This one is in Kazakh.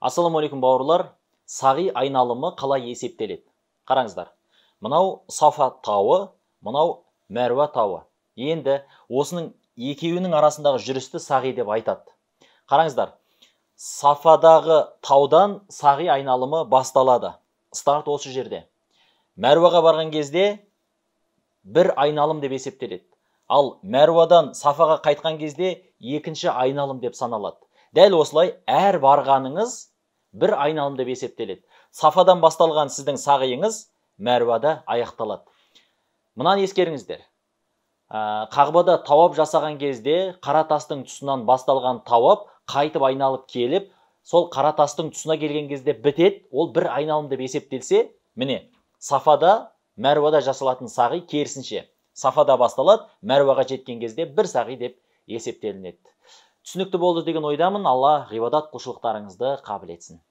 Ассаламалейкум бауырлар. Сағи айналымы қалай есептеледі? Қараңыздар. Мынау Сафа тауы, мынау Мәруа тауы. Енді осының екеуінің арасындағы жүрісті сағи деп айтады. Қараңыздар. Сафадағы таудан сағи айналымы басталады. Старт осы жерде. Мәруаға барған кезде бір айналым деп есептеледі. Ал Мәруадан Сафаға қайтқан кезде екінші айналым деп саналады. Дәл осылай әр барғаныңыз бір айналым деп есептеледі. Сафадан басталған сіздің сағиыңыз Мәруада аяқталады. Мұнан ескеріңіздер. Қағбада тауап жасаған кезде қара тастың тұсынан басталған тауап қайтып айналып келіп, сол қара тастың тұсына келген кезде бітеді, ол бір айналым деп есептелсе, міне, Сафада, Мәруада жасалатын сағи керісінше. Сафада басталады, Мәруаға жеткен кезде бір сағи деп есептелінеді. Түсінікті болды деген ойдамын. Алла ғибадат құлшылықтарыңызды қабыл етсін.